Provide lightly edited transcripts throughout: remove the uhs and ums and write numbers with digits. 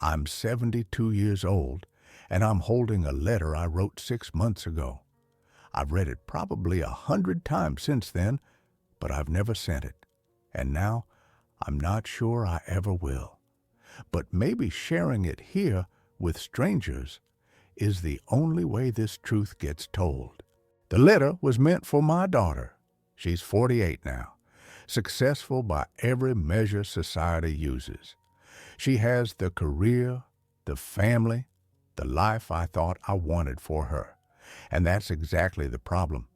I'm 72 years old, and I'm holding a letter I wrote 6 months ago. I've read it probably 100 times since then, but I've never sent it. And now, I'm not sure I ever will. But maybe sharing it here with strangers is the only way this truth gets told. The letter was meant for my daughter. She's 48 now, successful by every measure society uses. She has the career, the family, the life I thought I wanted for her. And that's exactly the problem.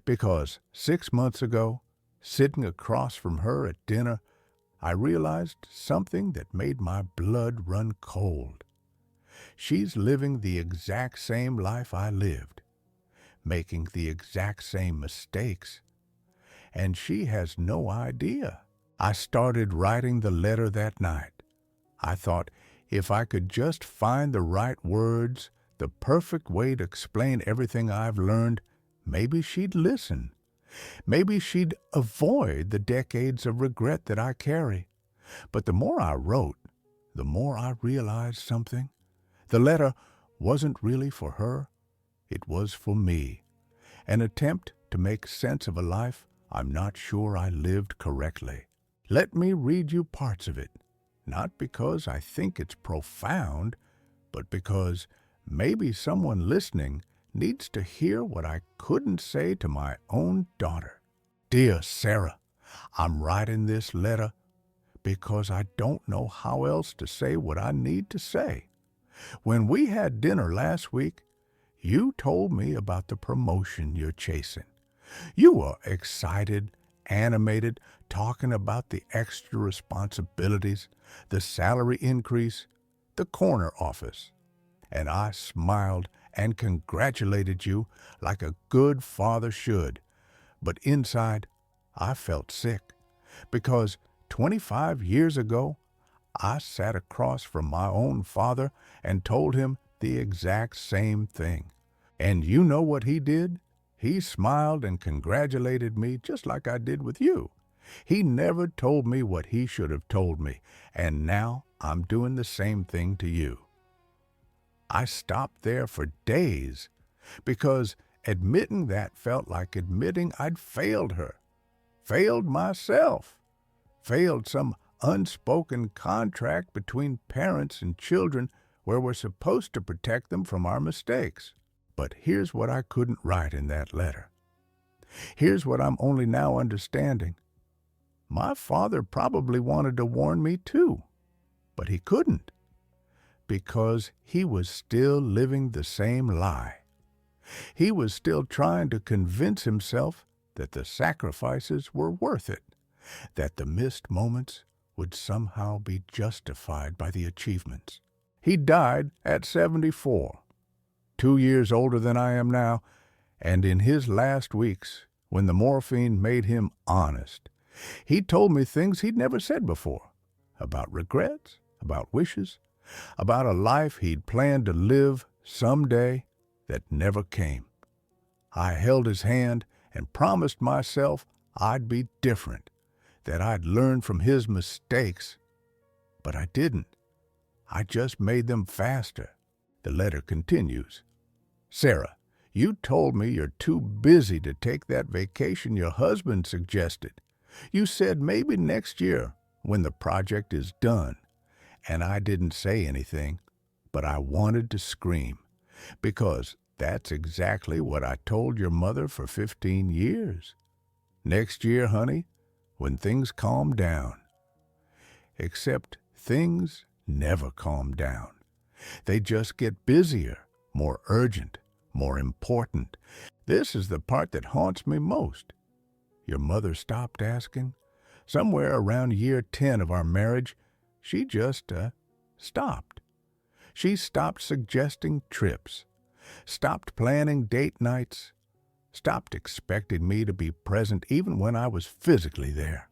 Because 6 months ago, sitting across from her at dinner, I realized something that made my blood run cold. She's living the exact same life I lived, making the exact same mistakes, and she has no idea. I started writing the letter that night. I thought if I could just find the right words, the perfect way to explain everything I've learned, maybe she'd listen. Maybe she'd avoid the decades of regret that I carry. But the more I wrote, the more I realized something. The letter wasn't really for her. It was for me. An attempt to make sense of a life I'm not sure I lived correctly. Let me read you parts of it, not because I think it's profound, but because maybe someone listening needs to hear what I couldn't say to my own daughter. Dear Sarah, I'm writing this letter because I don't know how else to say what I need to say. When we had dinner last week, you told me about the promotion you're chasing. You were excited, animated, talking about the extra responsibilities, the salary increase, the corner office. And I smiled and congratulated you like a good father should. But inside, I felt sick because 25 years ago, I sat across from my own father and told him the exact same thing. And you know what he did? He smiled and congratulated me just like I did with you. He never told me what he should have told me, and now I'm doing the same thing to you. I stopped there for days because admitting that felt like admitting I'd failed her, failed myself, failed some unspoken contract between parents and children where we're supposed to protect them from our mistakes. But here's what I couldn't write in that letter. Here's what I'm only now understanding. My father probably wanted to warn me too, but he couldn't because he was still living the same lie. He was still trying to convince himself that the sacrifices were worth it, that the missed moments would somehow be justified by the achievements. He died at 74, 2 years older than I am now, and in his last weeks, when the morphine made him honest, he told me things he'd never said before, about regrets, about wishes, about a life he'd planned to live someday that never came. I held his hand and promised myself I'd be different, that I'd learn from his mistakes. But I didn't. I just made them faster. The letter continues. Sarah, you told me you're too busy to take that vacation your husband suggested. You said maybe next year when the project is done. And I didn't say anything, but I wanted to scream because that's exactly what I told your mother for 15 years. Next year, honey, when things calm down. Except things never calm down. They just get busier, more urgent, more important. This is the part that haunts me most. Your mother stopped asking. Somewhere around year 10 of our marriage, she just stopped. She stopped suggesting trips, stopped planning date nights, stopped expecting me to be present even when I was physically there.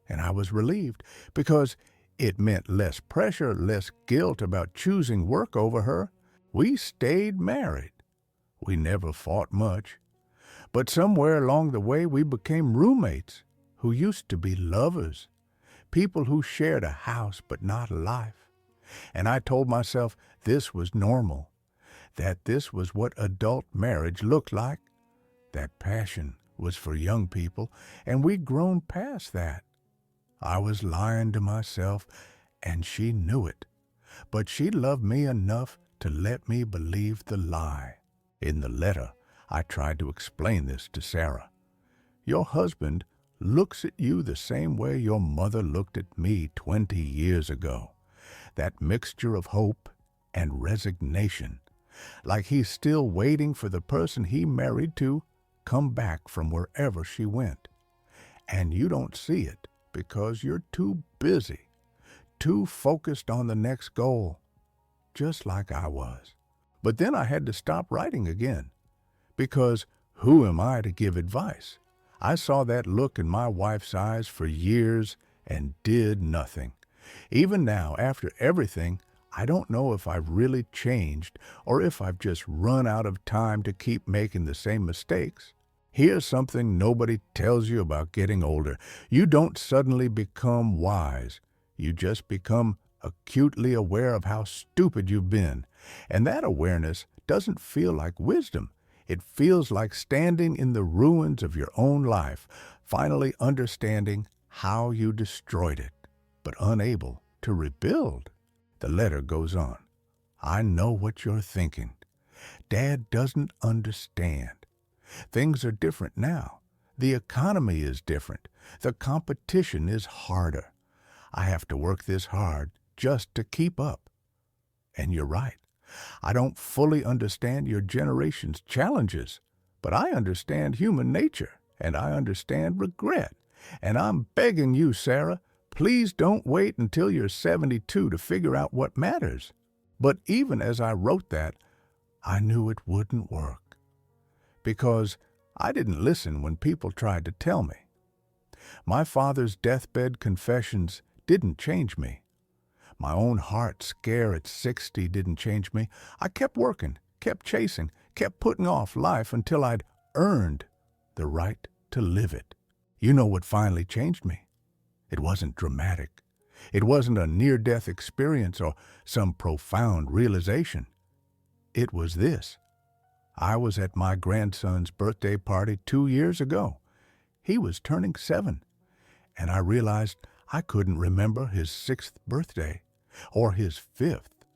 And I was relieved because it meant less pressure, less guilt about choosing work over her. We stayed married. We never fought much. But somewhere along the way we became roommates who used to be lovers, people who shared a house but not a life. And I told myself this was normal, that this was what adult marriage looked like, that passion was for young people, and we'd grown past that. I was lying to myself, and she knew it. But she loved me enough to let me believe the lie. In the letter, I tried to explain this to Sarah. Your husband looks at you the same way your mother looked at me 20 years ago. That mixture of hope and resignation, like he's still waiting for the person he married to come back from wherever she went. And you don't see it because you're too busy, too focused on the next goal, just like I was. But then I had to stop writing again, because who am I to give advice? I saw that look in my wife's eyes for years and did nothing. Even now, after everything, I don't know if I've really changed or if I've just run out of time to keep making the same mistakes. Here's something nobody tells you about getting older. You don't suddenly become wise. You just become acutely aware of how stupid you've been. And that awareness doesn't feel like wisdom. It feels like standing in the ruins of your own life, finally understanding how you destroyed it, but unable to rebuild. The letter goes on. I know what you're thinking. Dad doesn't understand. Things are different now. The economy is different. The competition is harder. I have to work this hard just to keep up. And you're right. I don't fully understand your generation's challenges, but I understand human nature, and I understand regret. And I'm begging you, Sarah, please don't wait until you're 72 to figure out what matters. But even as I wrote that, I knew it wouldn't work, because I didn't listen when people tried to tell me. My father's deathbed confessions didn't change me. My own heart scare at 60 didn't change me. I kept working, kept chasing, kept putting off life until I'd earned the right to live it. You know what finally changed me? It wasn't dramatic. It wasn't a near-death experience or some profound realization. It was this. I was at my grandson's birthday party 2 years ago. He was turning 7, and I realized I couldn't remember his 6th birthday or his 5th,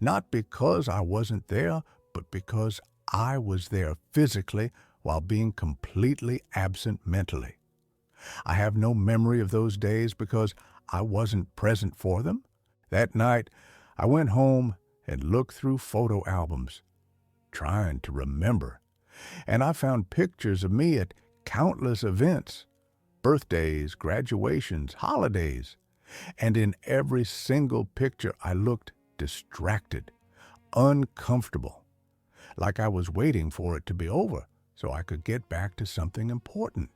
not because I wasn't there, but because I was there physically while being completely absent mentally. I have no memory of those days because I wasn't present for them. That night, I went home and looked through photo albums, trying to remember, and I found pictures of me at countless events, birthdays, graduations, holidays, and in every single picture I looked distracted, uncomfortable, like I was waiting for it to be over so I could get back to something important.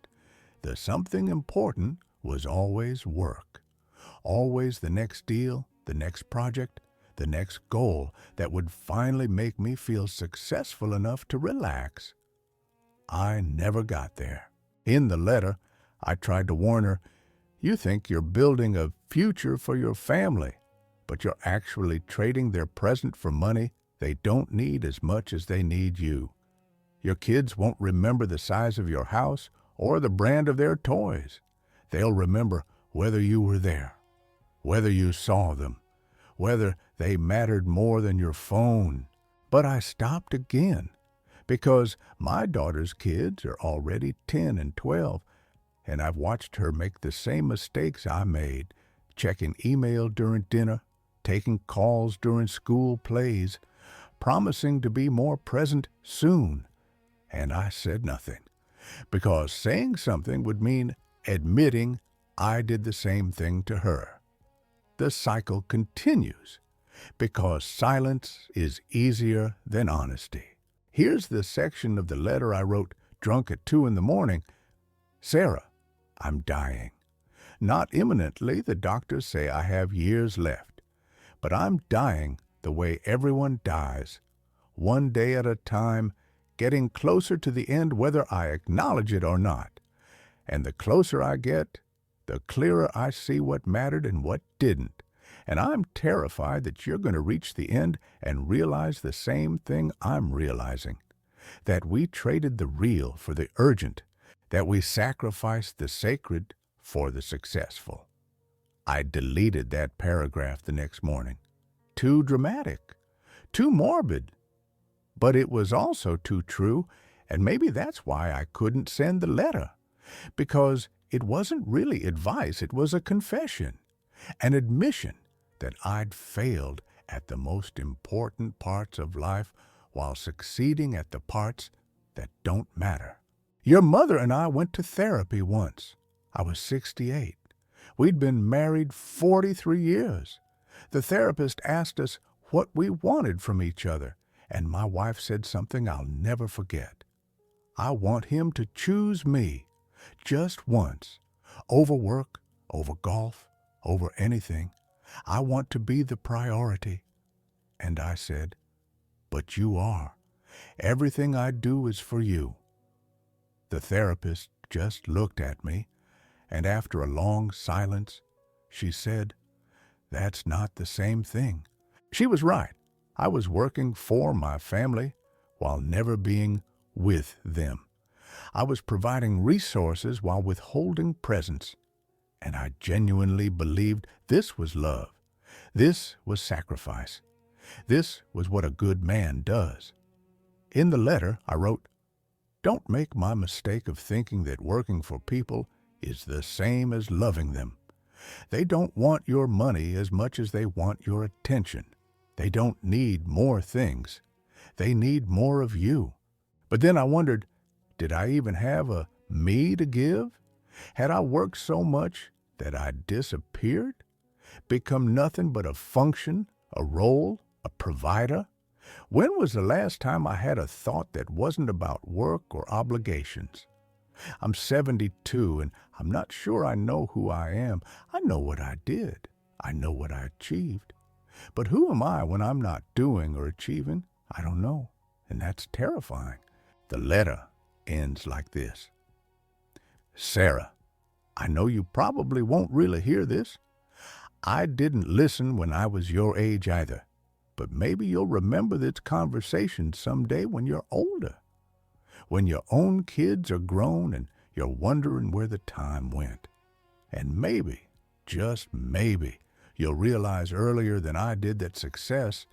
The something important was always work, always the next deal, the next project, the next goal that would finally make me feel successful enough to relax. I never got there. In the letter, I tried to warn her, you think you're building a future for your family, but you're actually trading their present for money they don't need as much as they need you. Your kids won't remember the size of your house or the brand of their toys. They'll remember whether you were there, whether you saw them, whether they mattered more than your phone. But I stopped again, because my daughter's kids are already 10 and 12, and I've watched her make the same mistakes I made, checking email during dinner, taking calls during school plays, promising to be more present soon. And I said nothing, because saying something would mean admitting I did the same thing to her. The cycle continues, because silence is easier than honesty. Here's the section of the letter I wrote drunk at 2 in the morning. Sarah, I'm dying. Not imminently, the doctors say I have years left, but I'm dying the way everyone dies, one day at a time, getting closer to the end whether I acknowledge it or not. And the closer I get, the clearer I see what mattered and what didn't. And I'm terrified that you're going to reach the end and realize the same thing I'm realizing, that we traded the real for the urgent, that we sacrificed the sacred for the successful. I deleted that paragraph the next morning. Too dramatic, too morbid. But it was also too true, and maybe that's why I couldn't send the letter, because it wasn't really advice, it was a confession, an admission that I'd failed at the most important parts of life while succeeding at the parts that don't matter. Your mother and I went to therapy once. I was 68. We'd been married 43 years. The therapist asked us what we wanted from each other, and my wife said something I'll never forget. I want him to choose me, just once, over work, over golf, over anything. I want to be the priority. And I said, but you are. Everything I do is for you. The therapist just looked at me, and after a long silence, she said, that's not the same thing. She was right. I was working for my family while never being with them. I was providing resources while withholding presence. And I genuinely believed this was love. This was sacrifice. This was what a good man does. In the letter, I wrote, don't make my mistake of thinking that working for people is the same as loving them. They don't want your money as much as they want your attention. They don't need more things. They need more of you. But then I wondered, did I even have a me to give? Had I worked so much that I disappeared? Become nothing but a function, a role, a provider? When was the last time I had a thought that wasn't about work or obligations? I'm 72, and I'm not sure I know who I am. I know what I did. I know what I achieved. But who am I when I'm not doing or achieving? I don't know, and that's terrifying. The letter ends like this. Sarah, I know you probably won't really hear this. I didn't listen when I was your age either, but maybe you'll remember this conversation someday when you're older, when your own kids are grown and you're wondering where the time went. And maybe, just maybe, you'll realize earlier than I did that success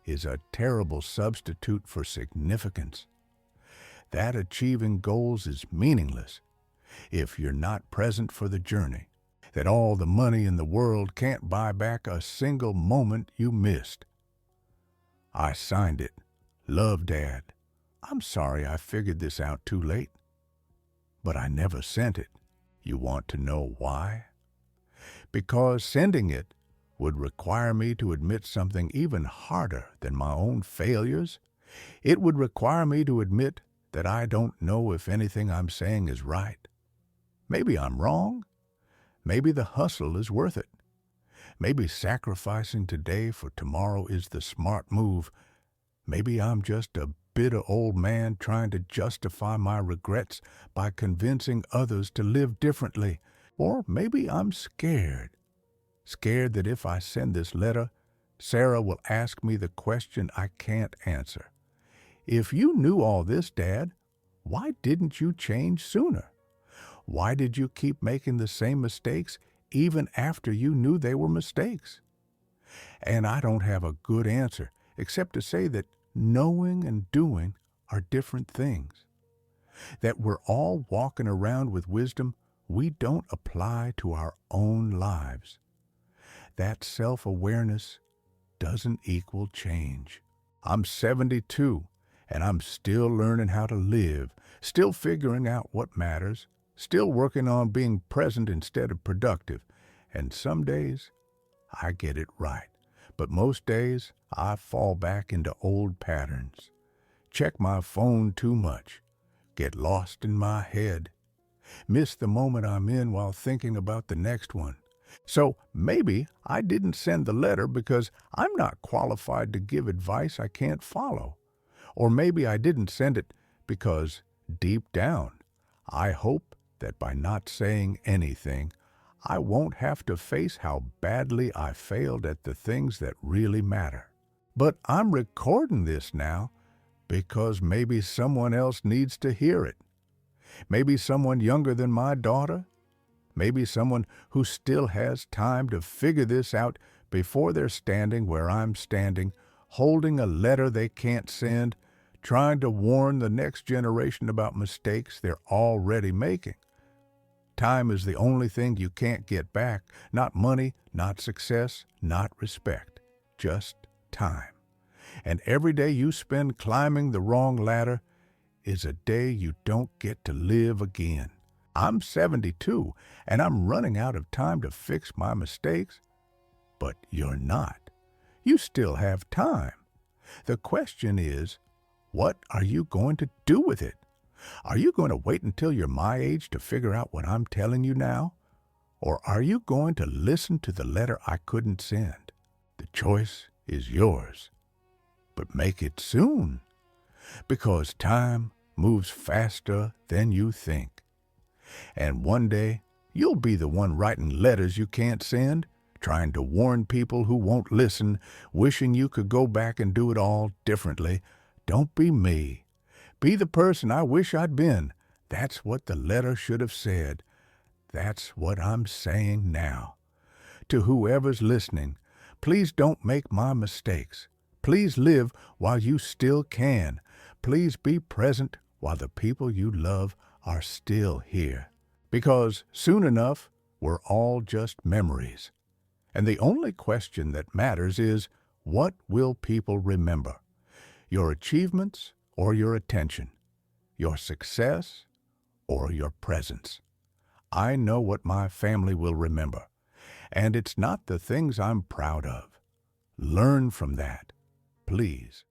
is a terrible substitute for significance. That achieving goals is meaningless if you're not present for the journey, that all the money in the world can't buy back a single moment you missed. I signed it. Love, Dad. I'm sorry I figured this out too late, but I never sent it. You want to know why? Because sending it would require me to admit something even harder than my own failures. It would require me to admit that I don't know if anything I'm saying is right. Maybe I'm wrong. Maybe the hustle is worth it. Maybe sacrificing today for tomorrow is the smart move. Maybe I'm just a bitter old man trying to justify my regrets by convincing others to live differently. Or maybe I'm scared. Scared that if I send this letter, Sarah will ask me the question I can't answer. If you knew all this, Dad, why didn't you change sooner? Why did you keep making the same mistakes even after you knew they were mistakes? And I don't have a good answer except to say that knowing and doing are different things. That we're all walking around with wisdom we don't apply to our own lives. That self-awareness doesn't equal change. I'm 72, and I'm still learning how to live, still figuring out what matters, still working on being present instead of productive. And some days, I get it right. But most days, I fall back into old patterns. Check my phone too much. Get lost in my head. Miss the moment I'm in while thinking about the next one. So maybe I didn't send the letter because I'm not qualified to give advice I can't follow. Or maybe I didn't send it because, deep down, I hope that by not saying anything, I won't have to face how badly I failed at the things that really matter. But I'm recording this now because maybe someone else needs to hear it. Maybe someone younger than my daughter. Maybe someone who still has time to figure this out before they're standing where I'm standing, holding a letter they can't send, trying to warn the next generation about mistakes they're already making. Time is the only thing you can't get back. Not money, not success, not respect. Just time. And every day you spend climbing the wrong ladder is a day you don't get to live again. I'm 72, and I'm running out of time to fix my mistakes. But you're not. You still have time. The question is, what are you going to do with it? Are you going to wait until you're my age to figure out what I'm telling you now? Or are you going to listen to the letter I couldn't send? The choice is yours. But make it soon, because time moves faster than you think. And one day, you'll be the one writing letters you can't send, trying to warn people who won't listen, wishing you could go back and do it all differently. Don't be me. Be the person I wish I'd been. That's what the letter should have said. That's what I'm saying now. To whoever's listening, please don't make my mistakes. Please live while you still can. Please be present while the people you love are still here. Because soon enough, we're all just memories. And the only question that matters is, what will people remember? Your achievements or your attention? Your success or your presence? I know what my family will remember, and it's not the things I'm proud of. Learn from that, please.